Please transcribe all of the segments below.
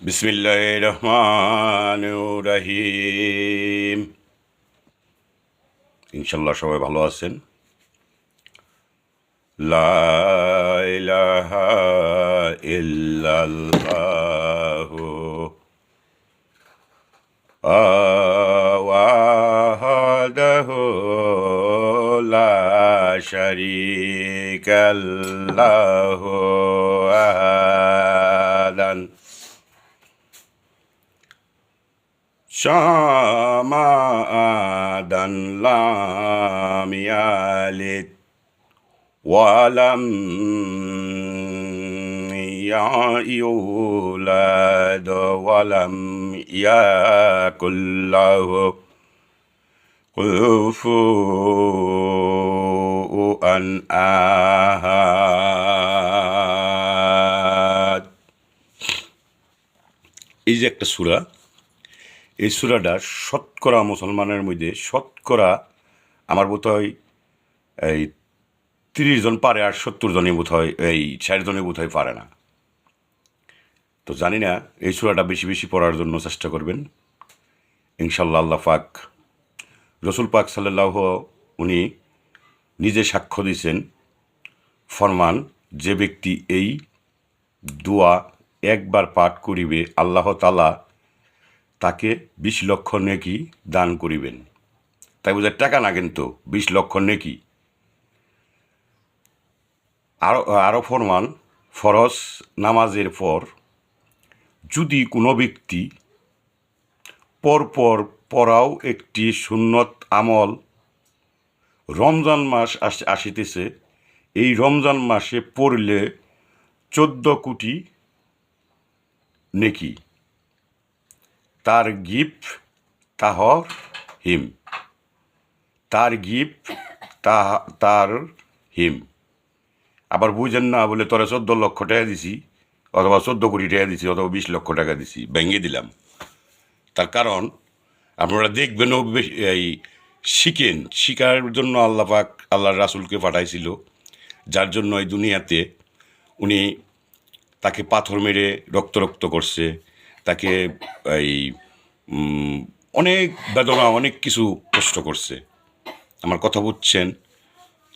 বিসমিল্লাহির রহমানির রহিম। ইনশাল্লাহ সবাই ভালো আছেন। লা ইলাহা ইল্লাল্লাহু ওয়াহদাহু লা শারীকা লাহু আহাদান Shamadan lam yalid walam yulad walam yakul lahu kufuwan ahad। এই যে একটা সূরা, এই সূরাটা শতকরা মুসলমানের মধ্যে শতকরা আমার বোধ হয় এই 30 জন পারে, আর 70 জনই বোধ হয়, এই 60 জনই বোধ হয় পারে না। তো জানি না, এই সূরাটা বেশি বেশি পড়ার জন্য চেষ্টা করবেন ইনশাল্লাহ। আল্লাহ পাক, রসুল পাক সাল্লাল্লাহু, উনি নিজে সাক্ষ্য দিয়েছেন, ফরমান, যে ব্যক্তি এই দোয়া একবার পাঠ করিবে আল্লাহ তাআলা তাকে 20 লক্ষ নেকি দান করিবেন। তাই বোঝায় টাকা না, কিন্তু 20 লক্ষ নেকি। আরও ফরমান, ফরজ নামাজের পর যদি কোনো ব্যক্তি পরপর পড়াও একটি সুন্নত আমল, রমজান মাস আসিতেছে, এই রমজান মাসে পড়লে 14 কোটি নেকি, তার গিফট তাহর হিম, তার গিফট তার হিম। আবার বুঝেন না বলে তোরা 14 লক্ষ টাকা দিছি, অথবা 14 কোটি টাকা দিছি, অথবা 20 লক্ষ টাকা দিছি, ভেঙে দিলাম। তার কারণ আপনারা দেখবেন, এই শিকার জন্য আল্লাহ পাক আল্লাহর রাসূলকে পাঠাইছিল, যার জন্য এই দুনিয়াতে উনি তাকে পাথর মেরে রক্ত করছে, তাকে এই অনেক বেদনা, অনেক কিছু কষ্ট করছে। আমার কথা বুঝছেন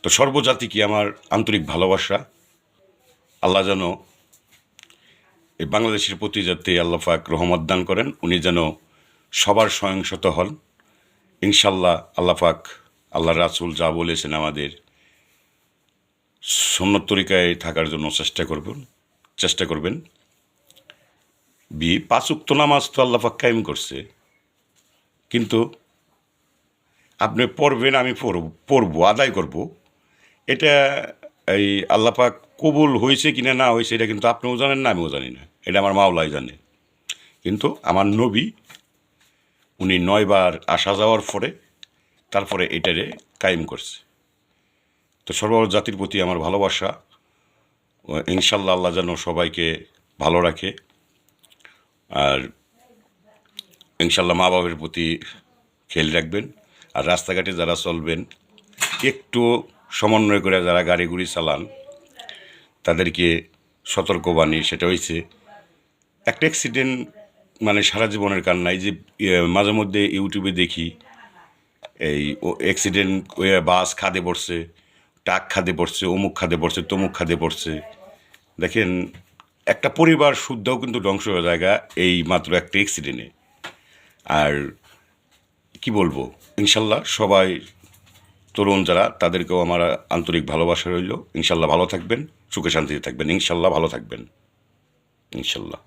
তো? সর্বজাতিকে আমার আন্তরিক ভালোবাসা। আল্লাহ যেন এই বাংলাদেশের প্রতি যাতে আল্লাহ পাক রহমত দান করেন, উনি যেন সবার সহিংসত হন ইনশাল্লাহ। আল্লাহ পাক আল্লাহ রাসূল যা বলেছেন আমাদের সুন্নত তরিকায় থাকার জন্য চেষ্টা করবেন। 5 ওয়াক্ত নামাজ তো আল্লাহ পাক কায়েম করছে, কিন্তু আপনি পড়বেন, আমি পড়বো, আদায় করব, এটা এই আল্লাহ পাক কবুল হয়েছে কিনা না হয়েছে এটা কিন্তু আপনিও জানেন না, আমিও জানি না, এটা আমার মাওলাই জানে। কিন্তু আমার নবী, উনি 9 বার আসা যাওয়ার পরে তারপরে এটারে কায়েম করছে। তো সর্বজাতির প্রতি আমার ভালোবাসা। ইনশাল্লাহ আল্লাহ যেন সবাইকে ভালো রাখে, আর ইনশাল্লাহ মা বাবার প্রতি খেয়াল রাখবেন। আর রাস্তাঘাটে যারা চলবেন, একটু সমন্বয় করে যারা গাড়ি গুড়ি চালান, তাদেরকে সতর্কবাণী, সেটা হয়েছে একটা অ্যাক্সিডেন্ট মানে সারা জীবনের কান্নাই। যে মাঝে মধ্যে ইউটিউবে দেখি এই অ্যাক্সিডেন্ট, বাস খাদে পড়ছে, ট্রাক খাদে পড়ছে, অমুক খাদে পড়ছে, তমুক খাদে পড়ছে। দেখেন, একটা পরিবার শুদ্ধও কিন্তু ধ্বংস হয়ে জায়গা এই মাত্র একটা অ্যাক্সিডেন্টে। আর কি বলবো, ইনশাল্লাহ সবাই তরুণ যারা, তাদেরকেও আমার আন্তরিক ভালোবাসা রইল। ইনশাল্লাহ ভালো থাকবেন, সুখে শান্তিতে থাকবেন, ইনশাল্লাহ ভালো থাকবেন, ইনশাল্লাহ।